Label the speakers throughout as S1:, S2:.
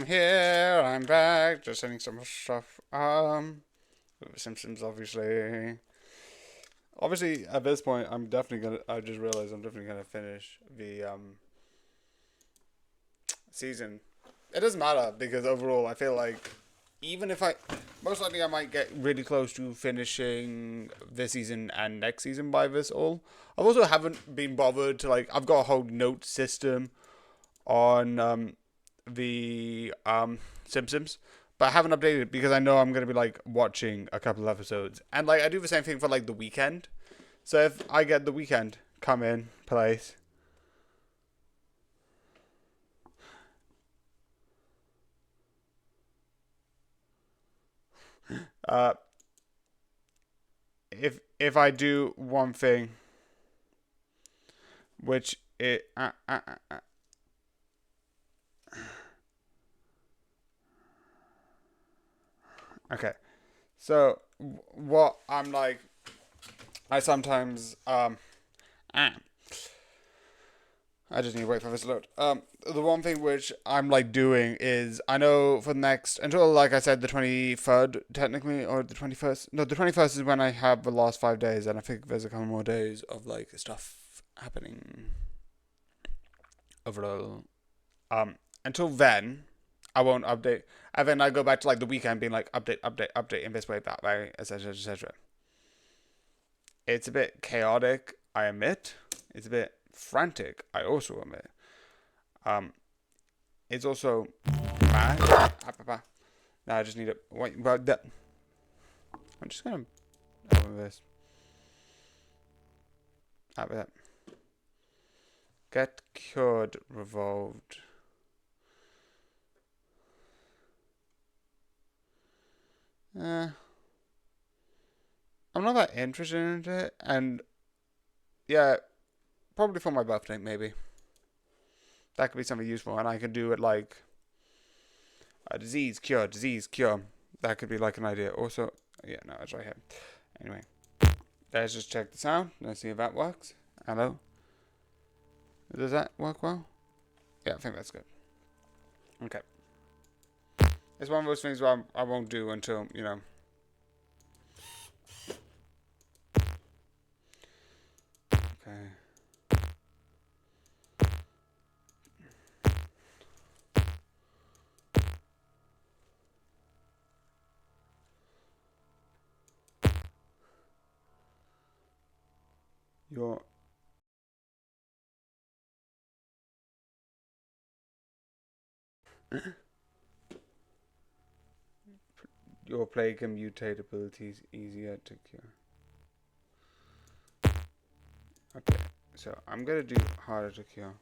S1: here. I'm back. Just sending some stuff. Simpsons, obviously. Obviously, at this point, I'm definitely gonna. I just realized I'm definitely gonna finish the season. It doesn't matter because overall, I feel like even if I, most likely, I might get really close to finishing this season and next season by this all. I also haven't been bothered to like. I've got a whole note system on the Simpsons, but I haven't updated it because I know I'm gonna be like watching a couple of episodes, and like I do the same thing for like the weekend. So if I get the weekend come in place, uh, if I do one thing, which it okay, so what I'm like, I sometimes ah, I just need to wait for this to load. The one thing which I'm like doing is I know for the next until like I said the 23rd technically or the 21st. No, the 21st is when I have the last 5 days, and I think there's a couple more days of like stuff happening overall. Um, until then, I won't update, and then I go back to like the weekend being like update, update, update in this way, that way, etc., etc. It's a bit chaotic, I admit. It's a bit frantic, I also admit. Um, it's also mad. Now I just need to wait. Well, that I'm just gonna open this. Out with that. Get cured revolved. Uh, I'm not that interested in it, and yeah, probably for my birthday maybe. That could be something useful, and I could do it like a disease cure, disease cure. That could be like an idea. Also, yeah, no, it's right here. Anyway, let's just check the sound. Let's see if that works. Hello. Does that work well? Yeah, I think that's good. Okay. It's one of those things where I won't do until, you know. Okay. Your your plague and mutate abilities easier to cure. Okay, so I'm gonna do harder to cure.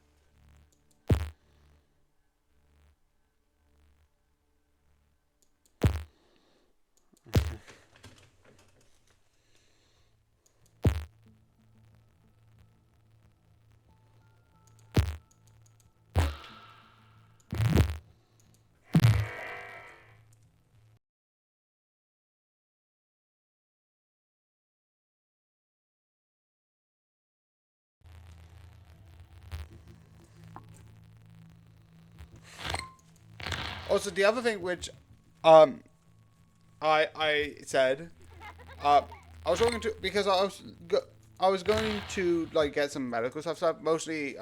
S1: Also, the other thing which, um, I said, uh, I was talking to because I was going to like get some medical stuff, mostly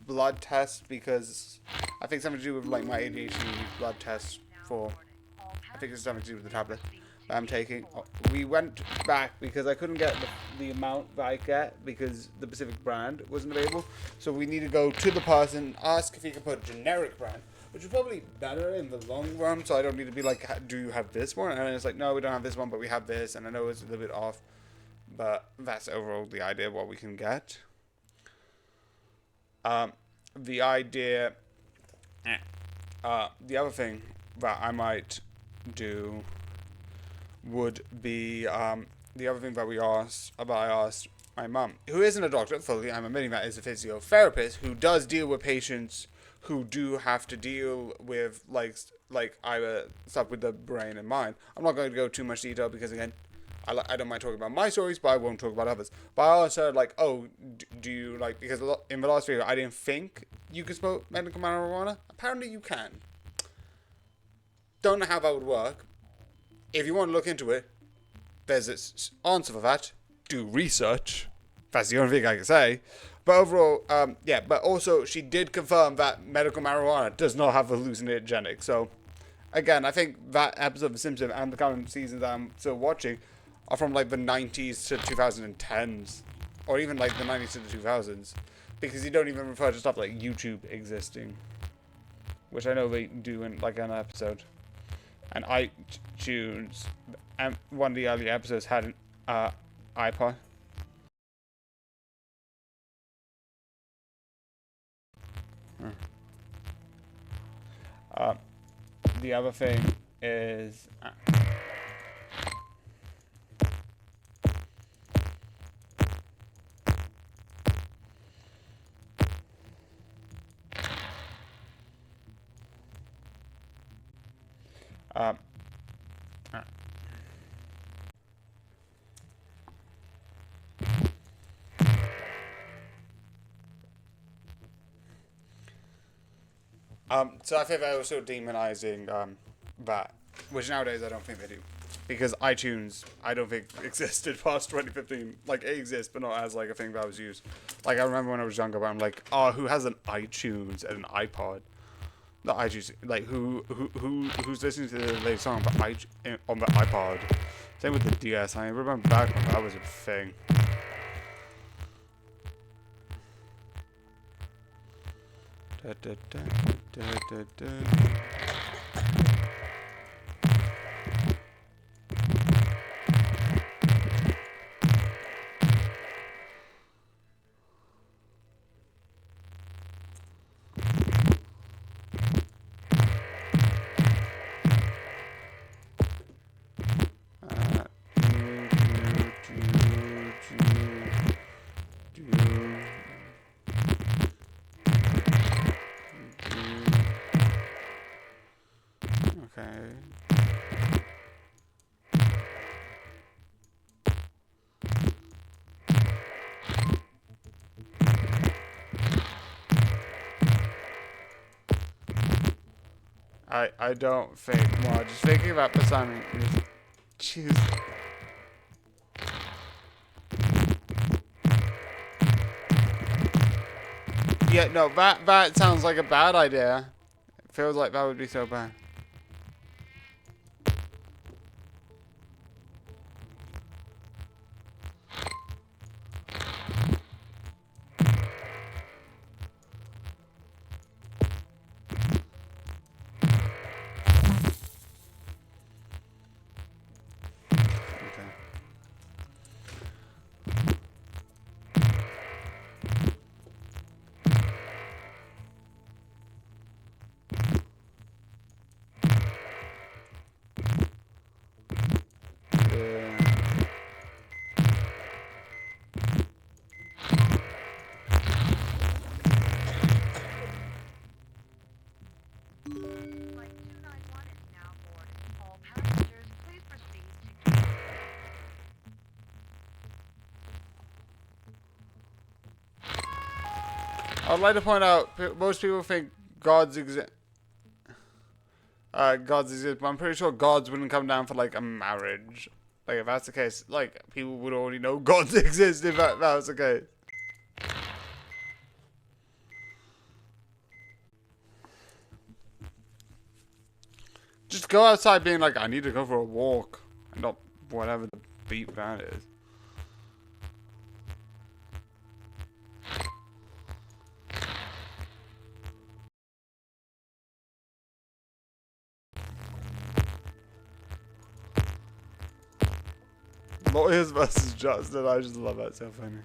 S1: blood tests because I think something to do with like my ADHD blood tests for. I think it's something to do with the tablet that I'm taking. We went back because I couldn't get the amount that I get because the specific brand wasn't available. So we need to go to the person, ask if he can put a generic brand, which is probably better in the long run. So I don't need to be like, do you have this one? And it's like, no, we don't have this one, but we have this. And I know it's a little bit off, but that's overall the idea of what we can get. Um, the idea, the other thing that I might do would be the other thing that I asked my mum, who isn't a doctor fully, I'm admitting that is a physiotherapist who does deal with patients who do have to deal with like either stuff with the brain and mind. I'm not going to go too much detail because again, I don't mind talking about my stories, but I won't talk about others. But I also like, oh, do you like, because in the last video I didn't think you could smoke medical marijuana. Apparently you can. don't know how that would work. If you want to look into it, there's this answer for that. Do research. That's the only thing I can say. But overall, yeah. But also, she did confirm that medical marijuana does not have hallucinogenic. So, again, I think that episode of The Simpsons and the current season that I'm still watching are from like the 90s to 2010s, or even like the 90s to the 2000s, because you don't even refer to stuff like YouTube existing, which I know they do in like an episode. And iTunes, and one of the early episodes had an iPod. Uh, the other thing is. Uh, so I think they're also demonizing that, which nowadays I don't think they do, because iTunes I don't think existed past 2015. Like it exists, but not as like a thing that was used. Like I remember when I was younger, but I'm like, oh, who has an iTunes and an iPod? The iTunes, like who's listening to the latest song on the iPod? Same with the DS. I remember back when that was a thing. Da, da, da, da, da, da. Okay. I don't think. Well, just thinking about the sounding. Jeez. Yeah, no, that sounds like a bad idea. It feels like that would be so bad. Okay.
S2: Flight 291 is now boarding. All passengers, please proceed to gate.
S1: I'd like to point out, most people think gods exist. Gods exist, but I'm pretty sure gods wouldn't come down for like a marriage. Like if that's the case, like people would already know gods exist if that was the case. Just go outside being like, I need to go for a walk, and not whatever the beat that is. Lawyers versus Justin. I just love that, so funny.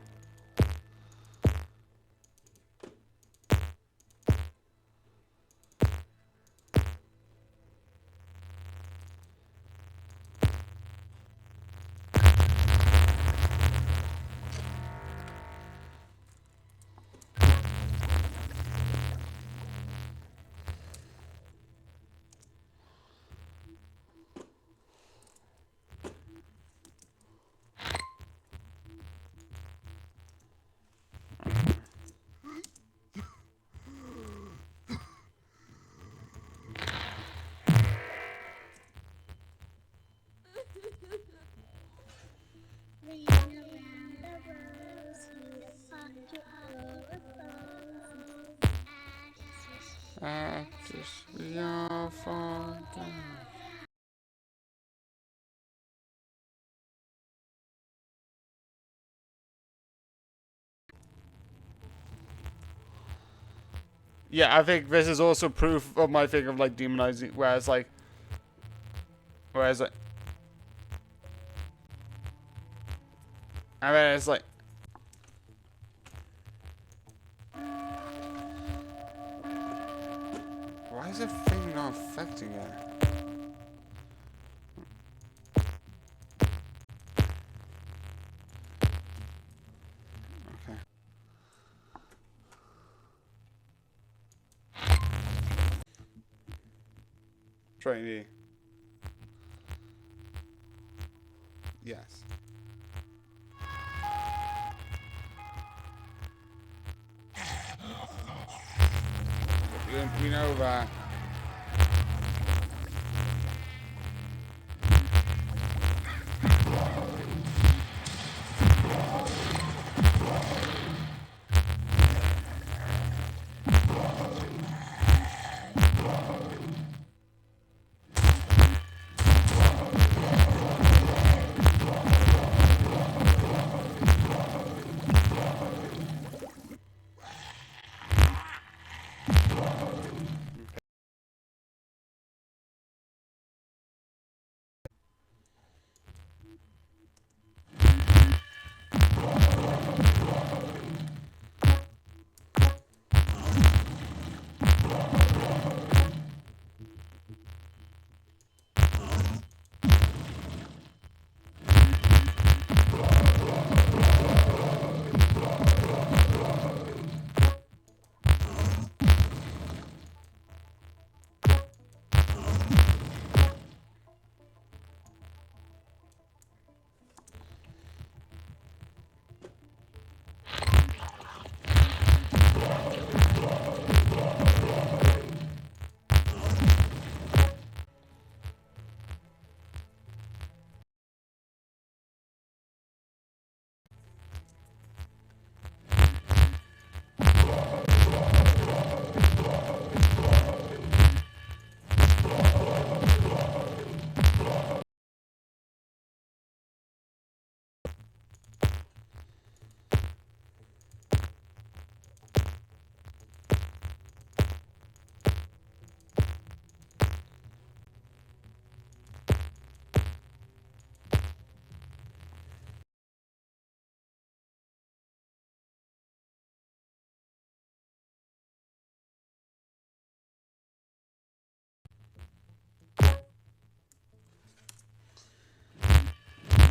S1: Just we are for Yeah, I think this is also proof of my thing of like demonizing. Whereas like, I mean, it's like, why is the thing not affecting it? Okay. Trainee. Yes. We know that.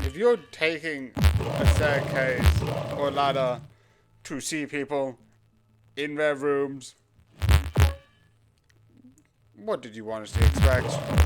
S1: If you're taking a staircase or ladder to see people in their rooms, what did you want us to expect?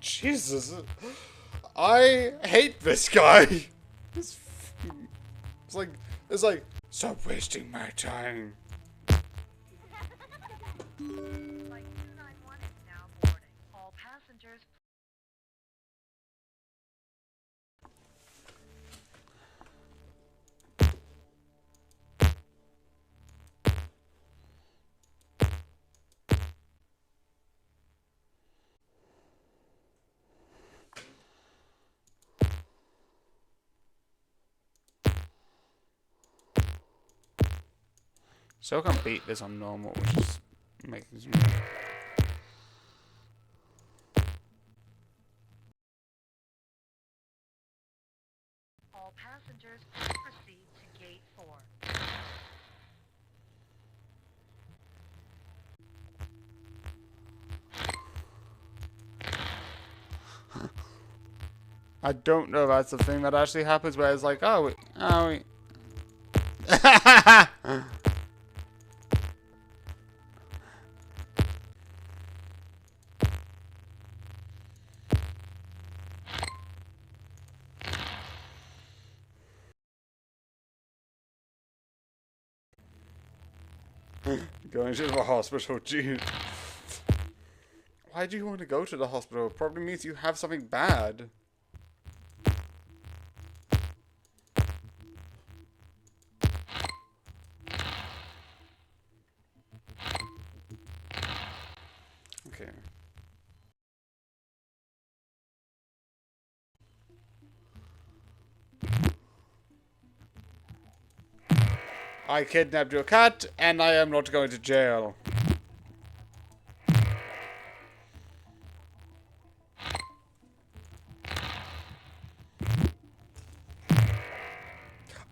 S1: Jesus. I hate this guy. It's, it's like, stop wasting my time.
S2: Flight 291 is now boarding. All passengers.
S1: So I can't beat this on normal, which is making me...
S2: All passengers, please proceed to gate 4.
S1: I don't know if that's the thing that actually happens where it's like, oh, we... Going to the hospital, gee. Why do you want to go to the hospital? It probably means you have something bad. Okay. I kidnapped your cat, and I am not going to jail.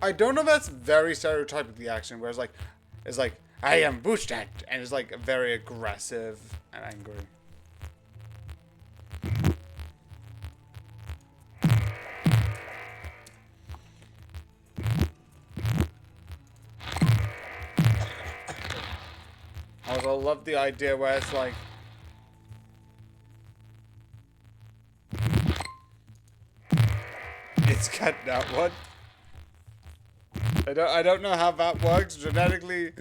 S1: I don't know if that's very stereotypically action, where it's like, I am boosted, and it's like very aggressive and angry. I also love the idea where it's like, it's cat that one. I don't know how that works genetically,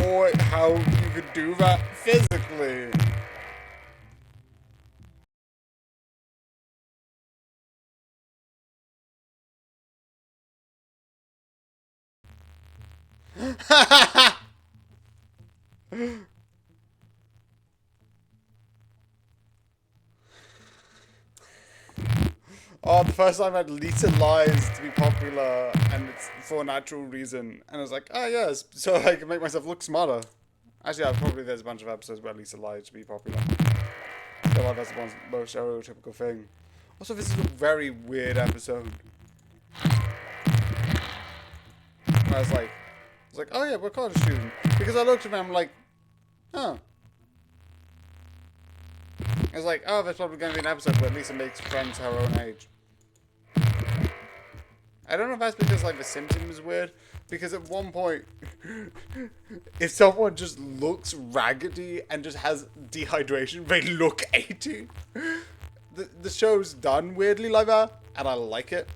S1: or how you could do that physically. Oh, the first time I had Lisa lies to be popular, and it's for a natural reason. And I was like, oh yes, so I can make myself look smarter. Actually, yeah, probably there's a bunch of episodes where Lisa lied to be popular. I feel like that's the most stereotypical thing. Also, this is a very weird episode. And I was like, oh yeah, we're college student. Because I looked at them, I'm like, oh. I was like, oh, there's probably going to be an episode where Lisa makes friends her own age. I don't know if that's because, like, The Simpsons is weird. Because at one point, if someone just looks raggedy and just has dehydration, they look 80. The show's done weirdly like that, and I like it.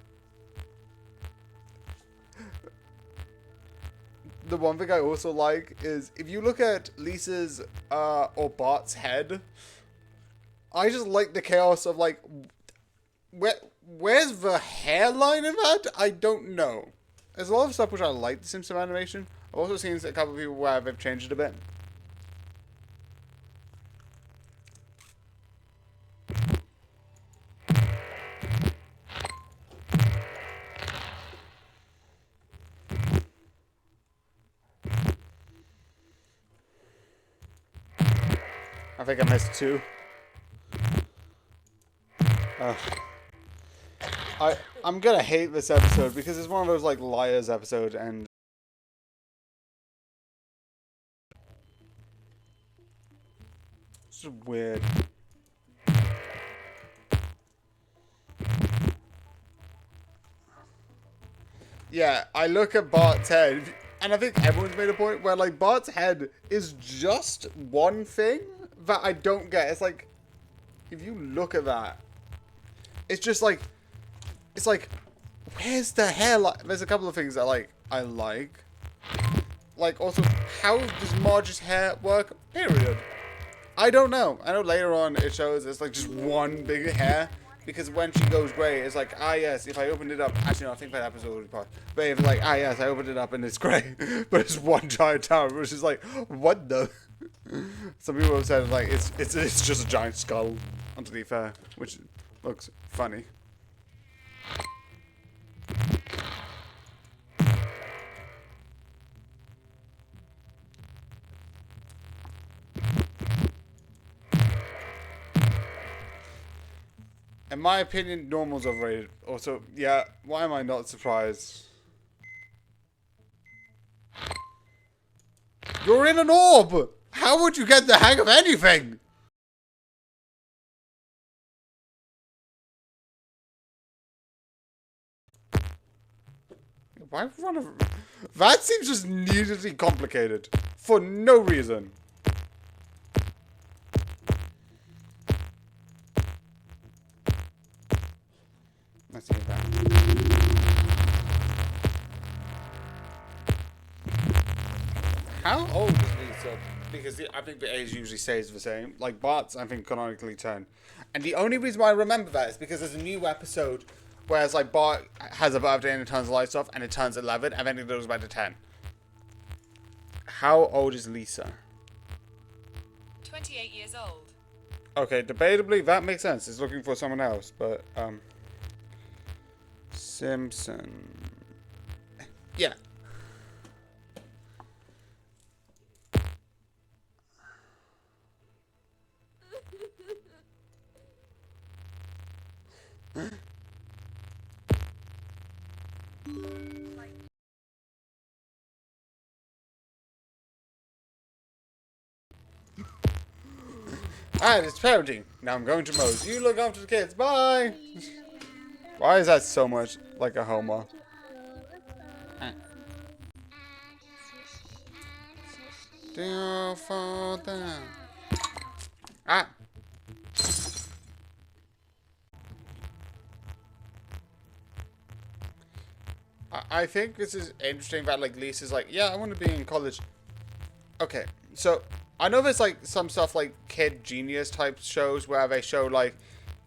S1: The one thing I also like is, if you look at Lisa's, or Bart's head, I just like the chaos of, like, where's the hairline of that? I don't know. There's a lot of stuff which I like the Simpsons animation. I've also seen a couple of people where they've changed it a bit. I think I missed 2. I'm gonna hate this episode because it's one of those, like, liars episodes, and it's just weird. Yeah, I look at Bart's head, and I think everyone's made a point where, like, Bart's head is just one thing that I don't get. It's like, if you look at that, it's just like, it's like, where's the hairline? There's a couple of things that I like. Like, also, how does Marge's hair work? Period. I don't know. I know later on it shows it's like just one big hair. Because when she goes grey, it's like, ah yes, if I opened it up, actually no, I think that episode already passed. But if like, ah yes, I opened it up and it's grey. But it's one giant tower, which is like, what the? Some people have said like, it's just a giant skull underneath her, which looks funny. In my opinion, normal's overrated. Also, yeah, why am I not surprised? You're in an orb! How would you get the hang of anything? Why run a... That seems just needlessly complicated. For no reason. Let's see that. How old is Lisa? Because I think the age usually stays the same. Like Bart's, I think, canonically 10. And the only reason why I remember that is because there's a new episode where it's like Bart has a birthday and it turns the lights off and it turns 11 and then it goes back to 10. How old is Lisa?
S3: 28 years old.
S1: Okay, debatably, that makes sense. It's looking for someone else, but, Simpson. Yeah. Alright, it's parenting. Now I'm going to Moe's. You look after the kids. Bye! Why is that so much like a homo? Dear Father. Ah! I think this is interesting that, like, Lisa's like, yeah, I want to be in college. Okay, so, I know there's, like, some stuff like Kid Genius type shows where they show, like,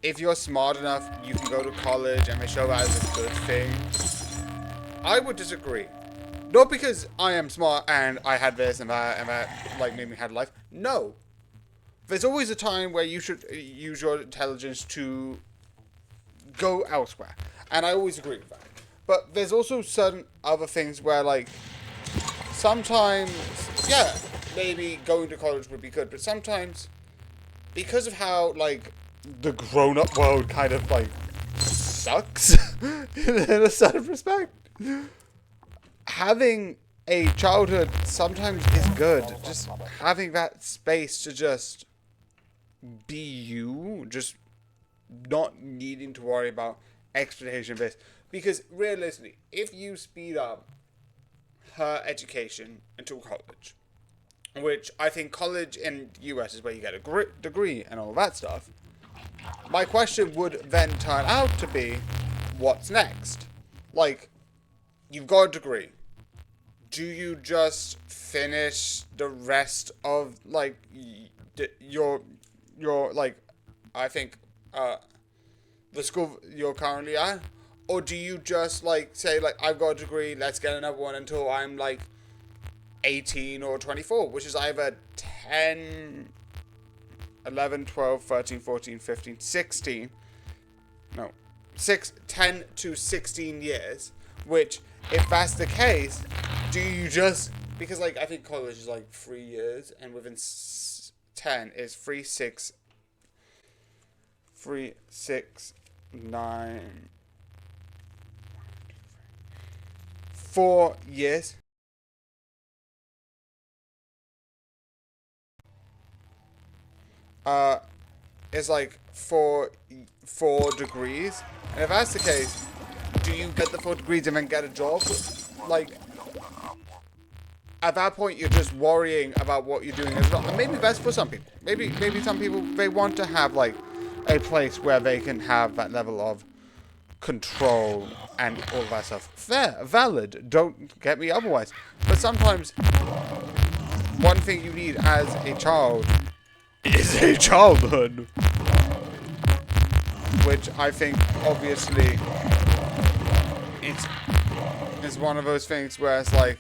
S1: if you're smart enough, you can go to college, and they show that as a good thing. I would disagree. Not because I am smart and I had this and that, like, made me have life. No. There's always a time where you should use your intelligence to go elsewhere. And I always agree with that. But there's also certain other things where, like, sometimes, yeah, maybe going to college would be good. But sometimes, because of how, like, the grown-up world kind of, like, sucks, in a certain respect, having a childhood sometimes is good. Just having that space to just be you, just not needing to worry about expectation based. Because realistically, if you speed up her education until college, which I think college in the US is where you get a degree and all that stuff, my question would then turn out to be, what's next? Like, you've got a degree. Do you just finish the rest of, like, your like, I think, the school you're currently at? Or do you just, like, say, like, I've got a degree, let's get another one until I'm, like, 18 or 24, which is either 10, 11, 12, 13, 14, 15, 16, no, 10 to 16 years, which, if that's the case, do you just, because, like, I think college is, like, 3 years, and within 10 is 3, 6, 9, 4 years. Is like four degrees. And if that's the case, do you get the 4 degrees and then get a job? Like, at that point, you're just worrying about what you're doing as well. And maybe that's for some people. Maybe some people, they want to have, like, a place where they can have that level of control and all of that stuff. Fair, valid, don't get me otherwise. But sometimes one thing you need as a child is a childhood. Which I think obviously it's one of those things where it's like,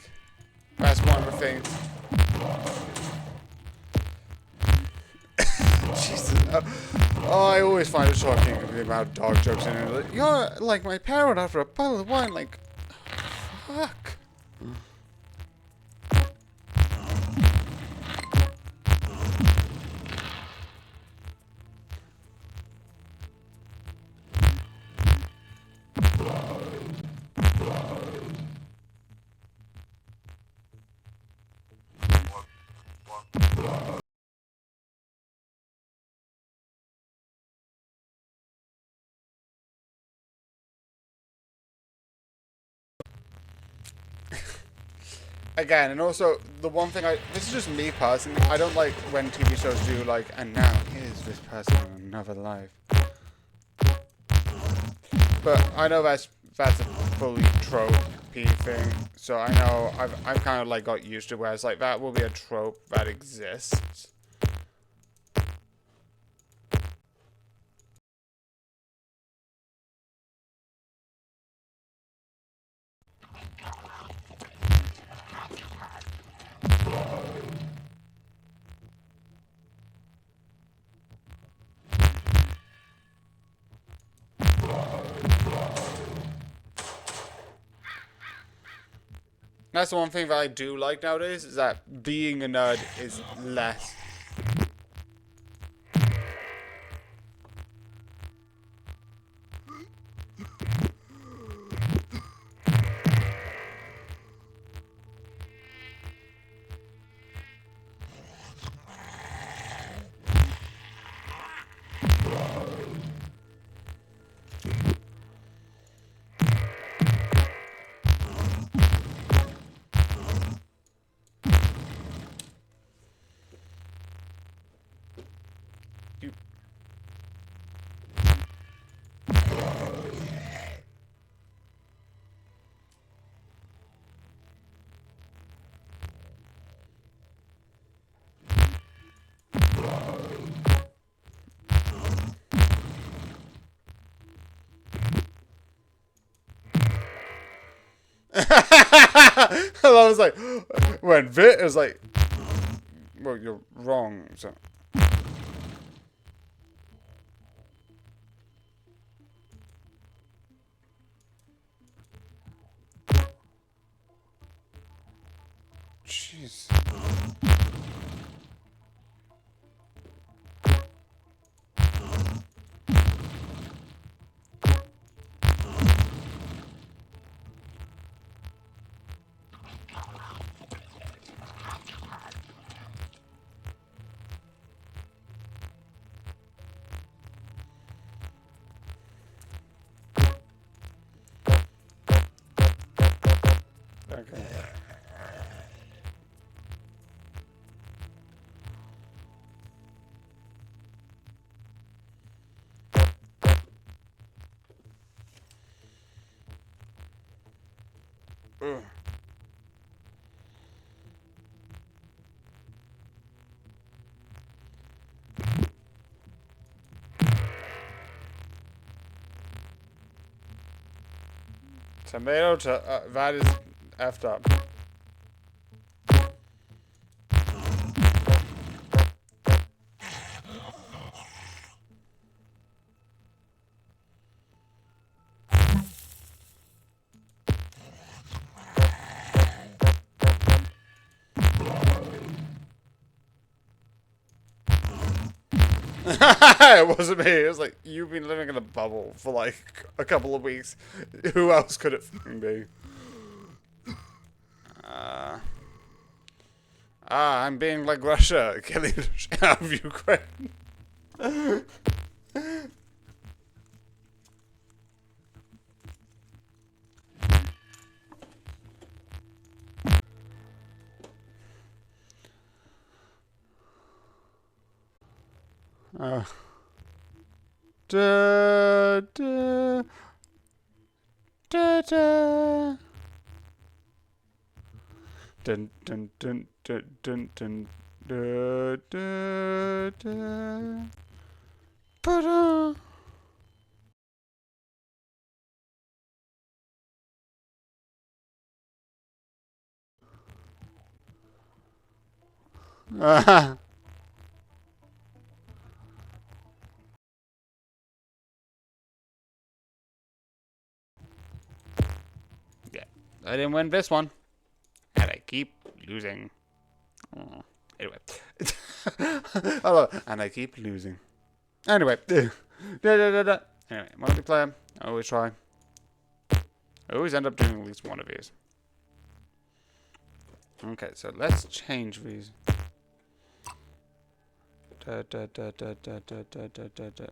S1: that's one of the things. Jesus. Oh, I always find it shocking the amount of dog jokes in it. Like, you're like my parent after a bottle of wine. Like, fuck. Again, and also the one thing this is just me personally. I don't like when TV shows do like, and now here's this person in another life. But I know that's a fully trope-y thing, so I know I've kind of like got used to where it's like that will be a trope that exists. That's the one thing that I do like nowadays, is that being a nerd is less. You, I was like, when Vit is like, well, you're wrong. So. Jeez. Okay. Ugh. Tomato, that is effed up. It wasn't me. It was like, you've been living in a bubble for like a couple of weeks. Who else could it fucking be? I'm being like Russia, killing the shit out of Ukraine. Da, da, da, da. Dun, dun, dun, dun, dun, dun. Da, da, da. Ba-da. Ah. Yeah, I didn't win this one, and I keep losing. Oh. Anyway, I love it. And I keep losing. Anyway, da, da, da, da. Anyway, multiplayer. I always try. I always end up doing at least one of these. Okay, so let's change these. Da, da, da, da, da, da, da, da, da, da.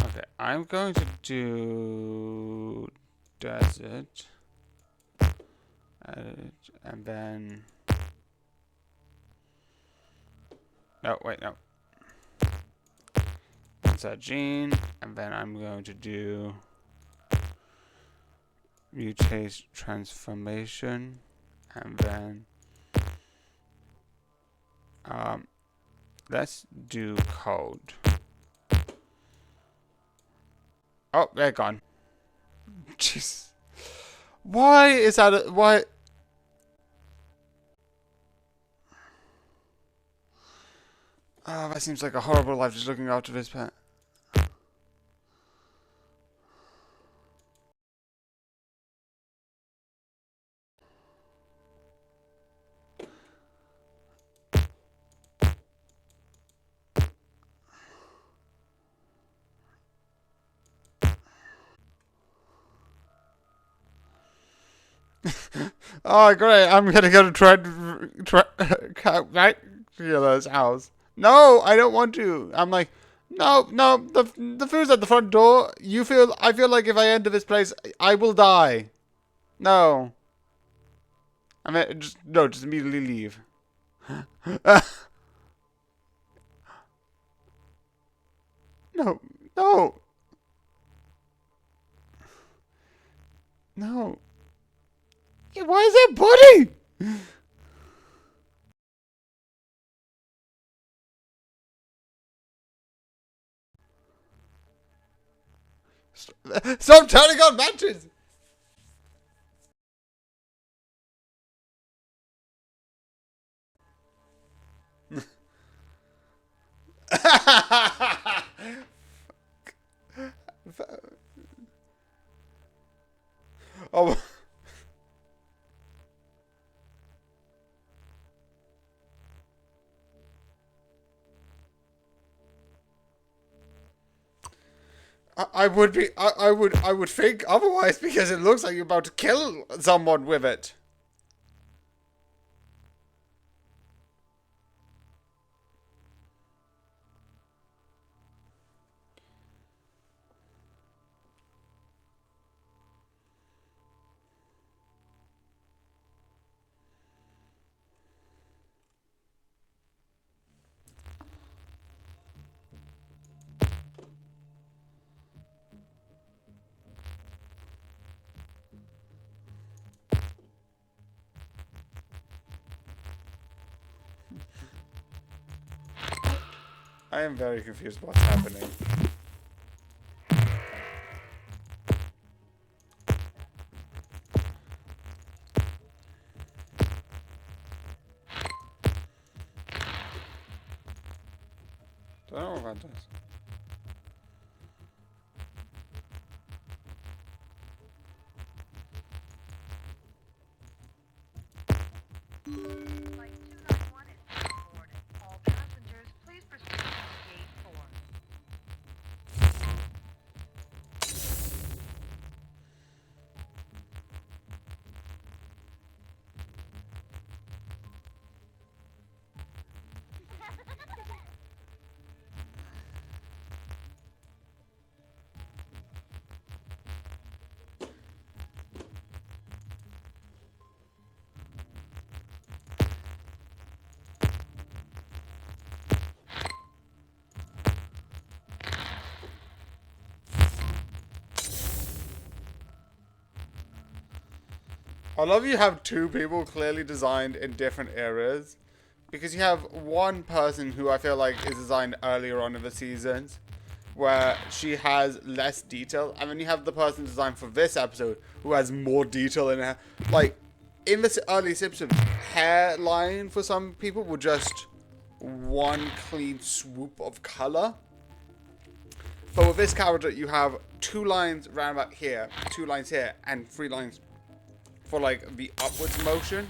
S1: Okay, I'm going to do desert, edit, and then. No, wait, no. Insert gene, and then I'm going to do mutate transformation, and then let's do code. Oh, they're gone. Jeez. Why is that? Why? Oh, that seems like a horrible life just looking after this pet. Oh, great. I'm gonna go to right Healer's house. No, I don't want to. I'm like, no, no. The food's at the front door. I feel like if I enter this place, I will die. No. I mean, just immediately leave. No, no, no. Yeah, why is that pudding? Stop turning on matches. Oh. I would think otherwise because it looks like you're about to kill someone with it. I am very confused what's happening. Don't know what that does.
S2: Flight 291 is now boarding. All passengers, please proceed to gate 4.
S1: I love you have two people clearly designed in different areas. Because you have one person who I feel like is designed earlier on in the seasons, where she has less detail, and then you have the person designed for this episode who has more detail in her. Like, in this early Simpsons, hairline for some people were just one clean swoop of color. But with this character, you have two lines round about here, two lines here, and three lines for like the upwards motion.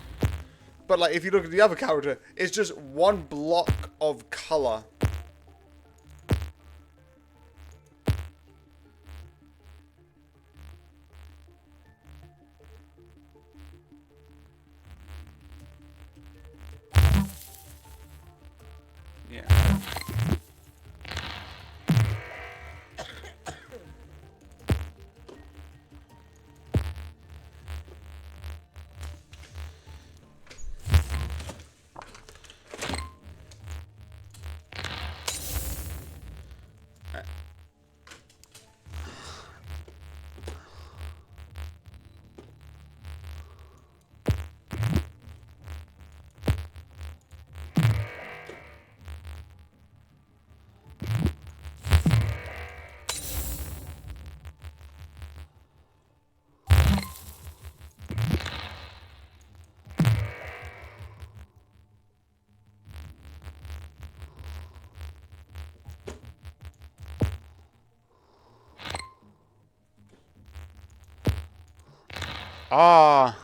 S1: But like if you look at the other character, it's just one block of color. Yeah. Ah.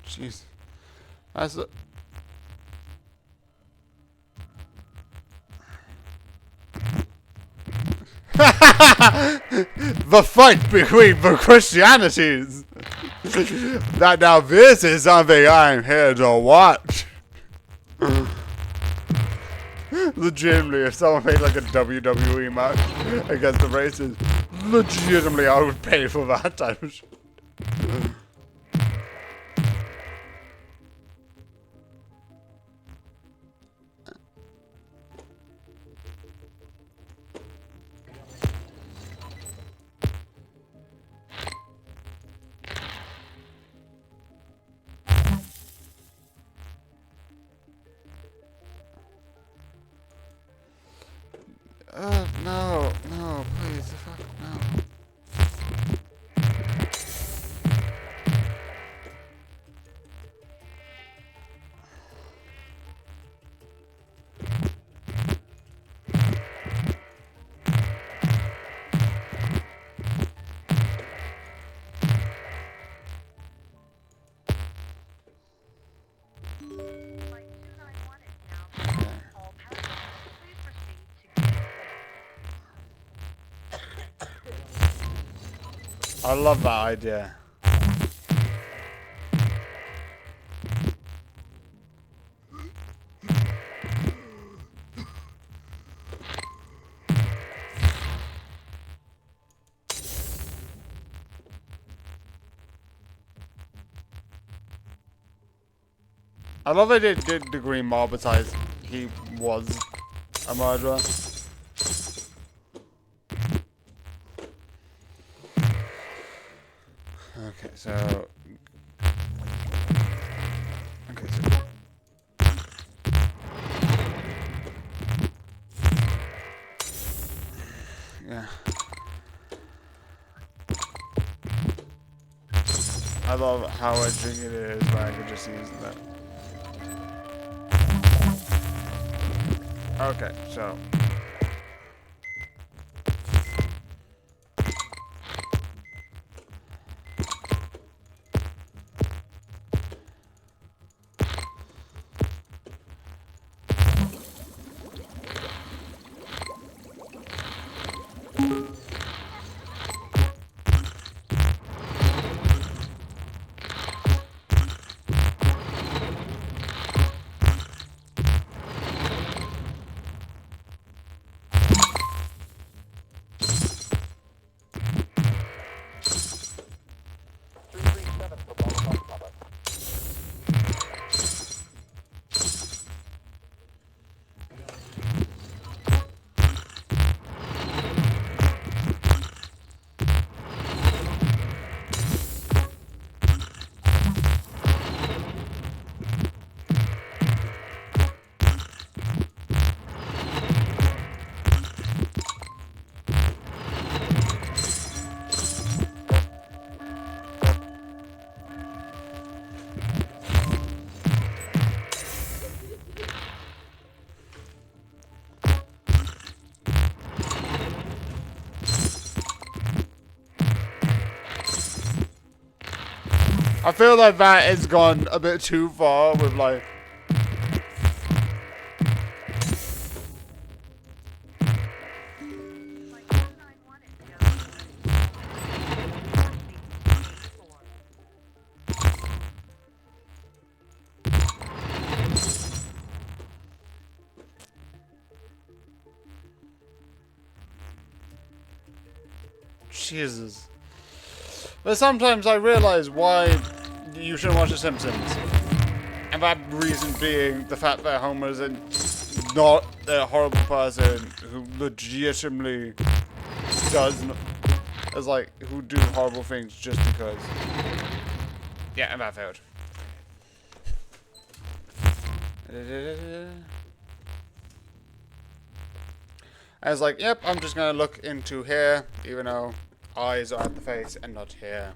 S1: Jeez. That's the... The fight between the Christianities. That now this is something I'm here to watch. Legitimately, if someone made like a WWE match against the races, legitimately I would pay for that type of shit. No, no, please, fuck, no.
S2: Flight 291 is now boarding. All passengers, please proceed to gate 4.
S1: I love that idea. I love that it did the green marbitize. He was a murderer. Okay, so... Okay, so... Yeah. I love how edgy it is, but I could just use that. Okay, so. I feel like that has gone a bit too far with like.
S2: Flight 291 is go for small passengers. Please proceed to gate 4.
S1: Jesus. But sometimes I realize why you shouldn't watch The Simpsons. And that reason being the fact that Homer's not a horrible person who legitimately does, is like, who do horrible things just because. Yeah, and that failed. I was like, yep, I'm just gonna look into here, even though eyes are at the face and not here.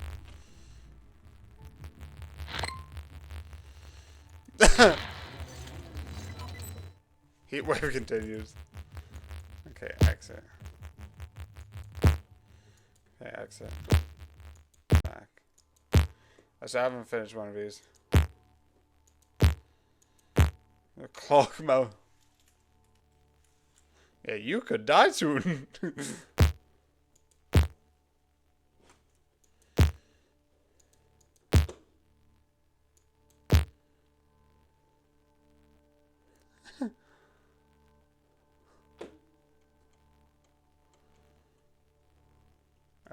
S1: Heatwave continues. Okay, exit. Okay, exit. Back. Actually, I haven't finished one of these. The clock mouth. Yeah, you could die soon.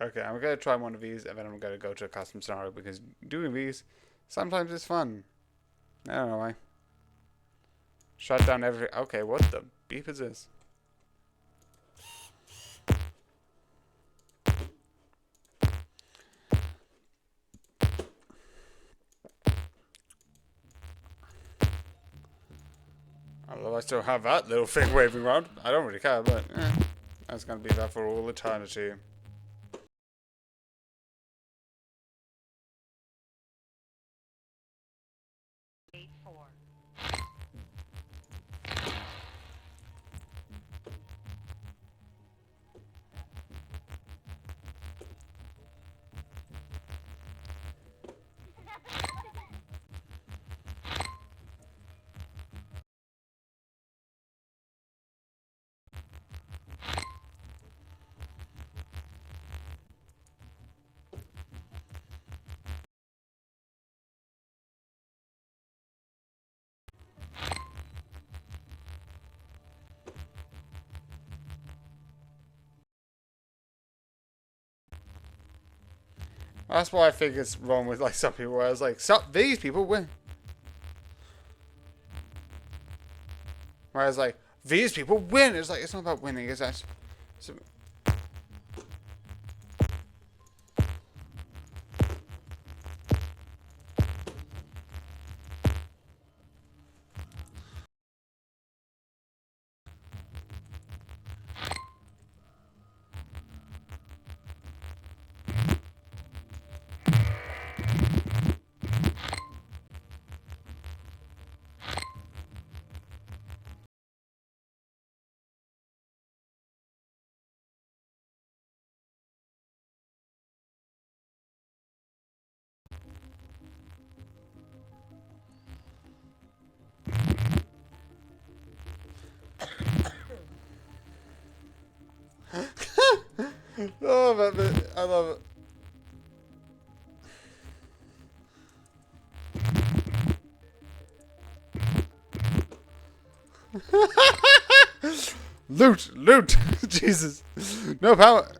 S1: Okay, I'm gonna try one of these and then I'm gonna go to a custom scenario because doing these sometimes is fun. I don't know why. Shut down every. Okay, what the beep is this? Although I still have that little thing waving around. I don't really care, but that's gonna be that for all eternity.
S2: Gate 4.
S1: That's why I think it's wrong with like some people. Where I was like, these people win. Whereas like these people win. It's like it's not about winning. It's actually. Oh, man, I love it. Loot, loot. Jesus. No power.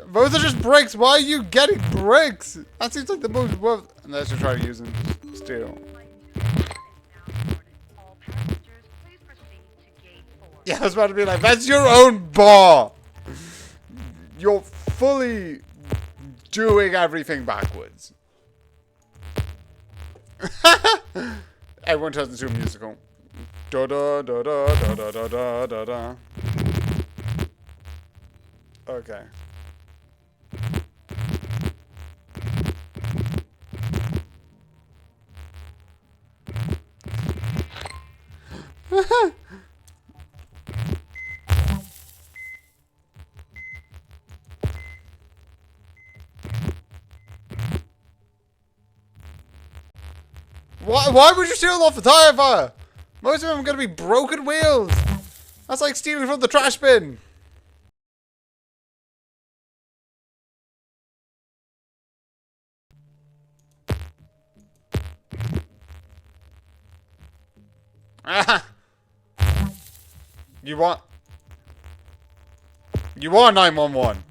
S1: Those are just bricks. Why are you getting bricks? That seems like the most worth. Unless you're trying to use them to steal.
S2: Flight 201 is now boarded. All passengers, please proceed to gate 4.
S1: Yeah, I was about to be like, that's your own bar. You're fully doing everything backwards. Everyone turns into a musical. Da da da da da da da da da da. Okay. Why would you steal off the tire fire? Most of them are going to be broken wheels. That's like stealing from the trash bin. Ah. You want 911.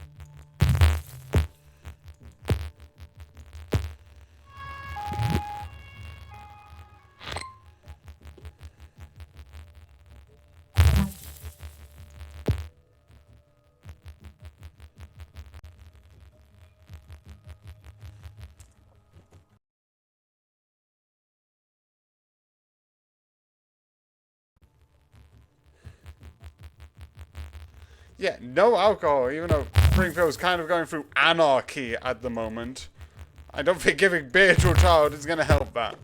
S1: Yeah, no alcohol, even though Springfield's kind of going through anarchy at the moment. I don't think giving beer to a child is going to help that.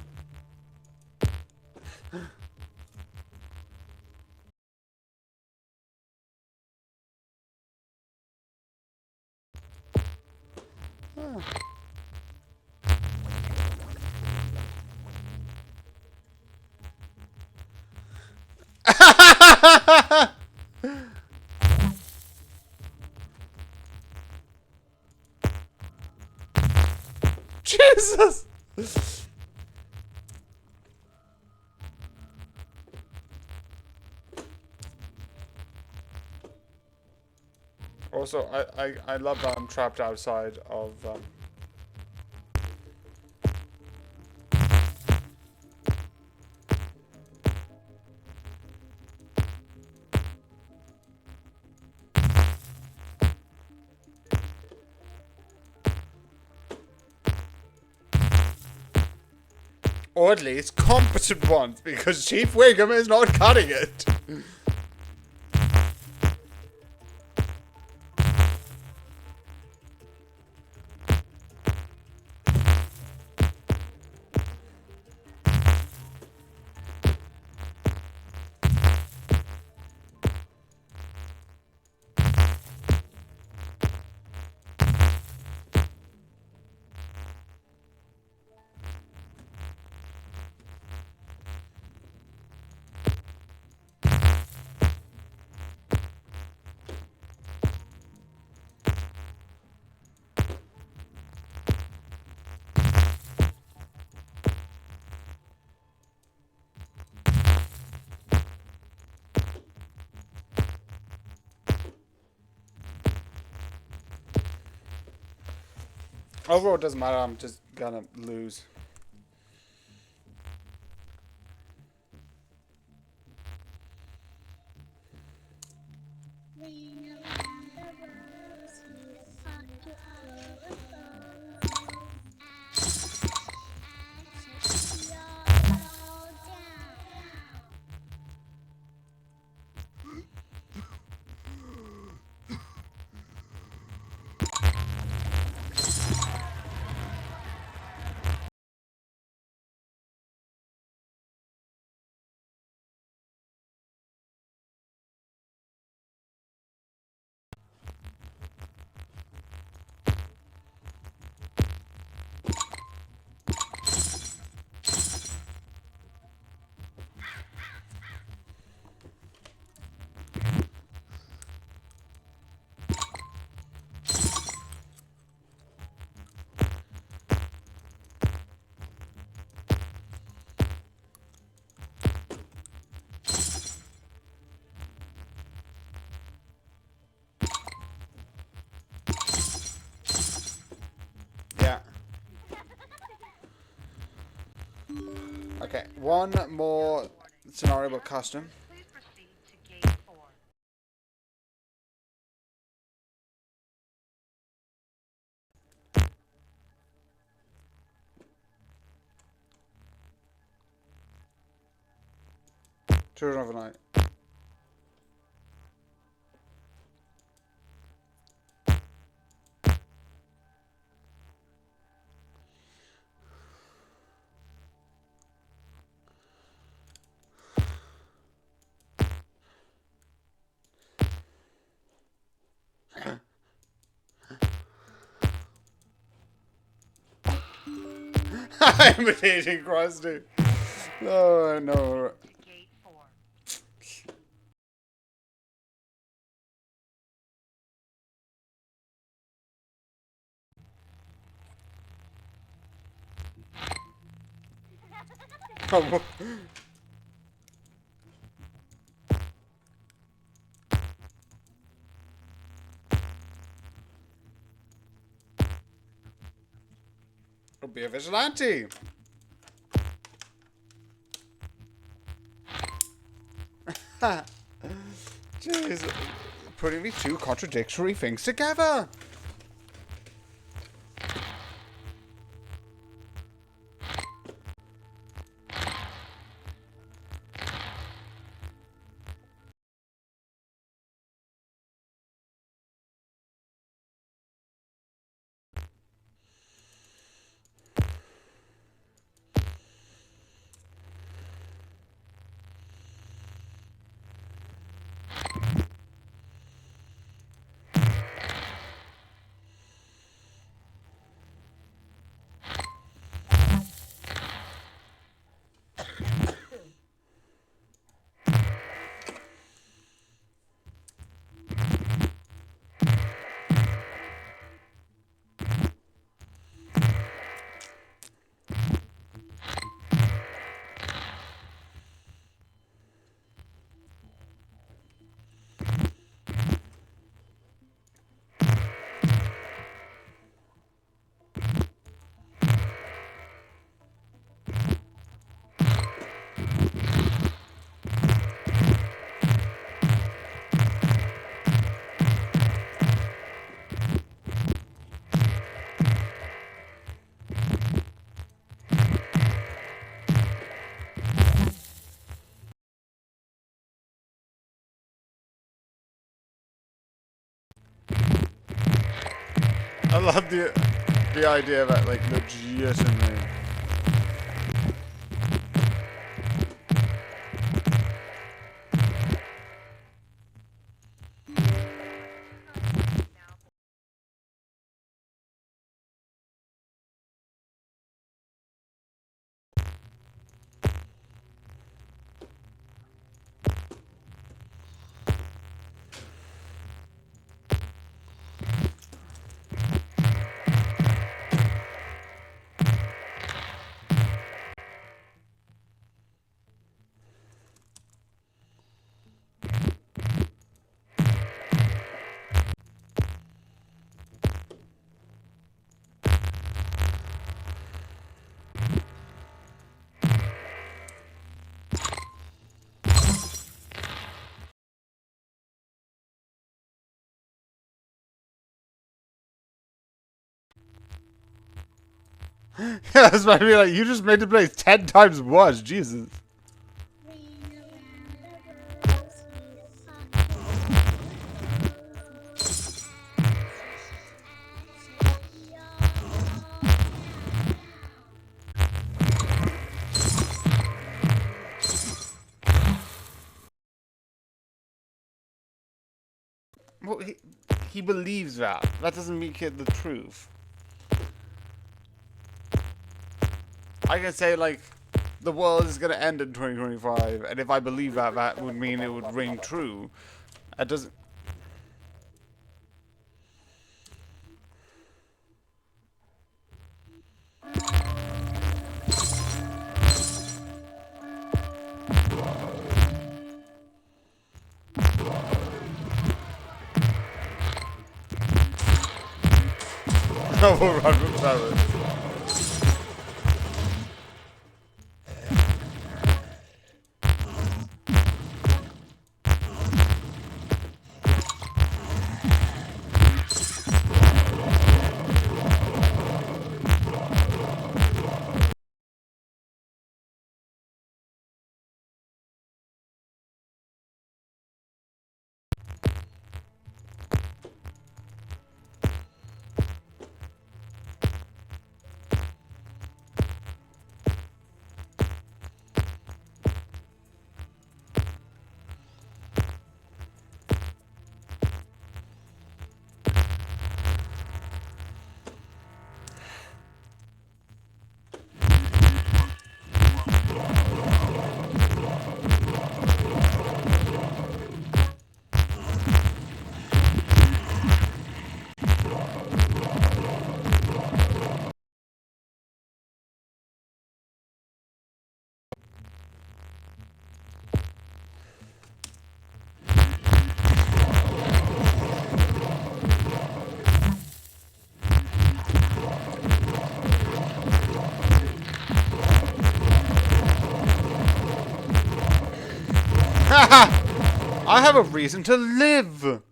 S1: Jesus! Also, I love that I'm trapped outside of or at least competent ones, because Chief Wiggum is not cutting it. Overall, it doesn't matter. I'm just gonna lose. one more scenario but custom.
S2: Please proceed to gate 4.
S1: Children of the Night. I'm imitating Krusty. Oh no.
S2: To gate 4.
S1: It'll be a vigilante. Jeez, putting these two contradictory things together. I love the idea of it, like, legitimately. Yeah, that's about to be like, you just made the place 10 times worse, Jesus. Well, he believes that. That doesn't make it the truth. I can say, like, the world is going to end in 2025, and if I believe that, that would mean it would ring true. That doesn't... No, we'll run from Travis. I have a reason to live.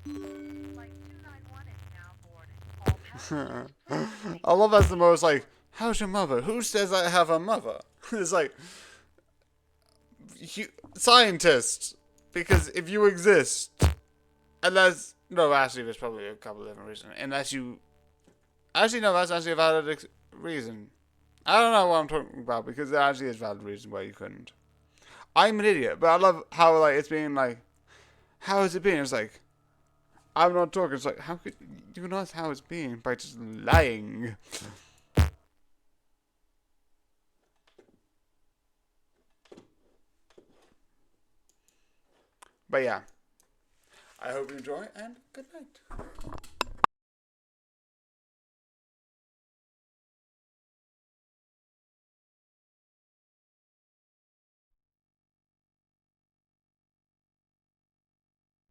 S2: Flight 291 is now boarding. All passengers, please remain
S1: I love that's the most
S2: seated.
S1: like, how's your mother? Who says I have a mother? It's like, scientists. Because if you exist, unless, no, actually, there's probably a couple of different reasons. Unless you, actually, no, that's actually a valid reason. I don't know what I'm talking about because there actually is a valid reason why you couldn't. I'm an idiot, but I love how, like, it's being like, how has it been? It's like, I'm not talking. It's like, how could you know how it's been by just lying? But yeah, I hope you enjoy and good night.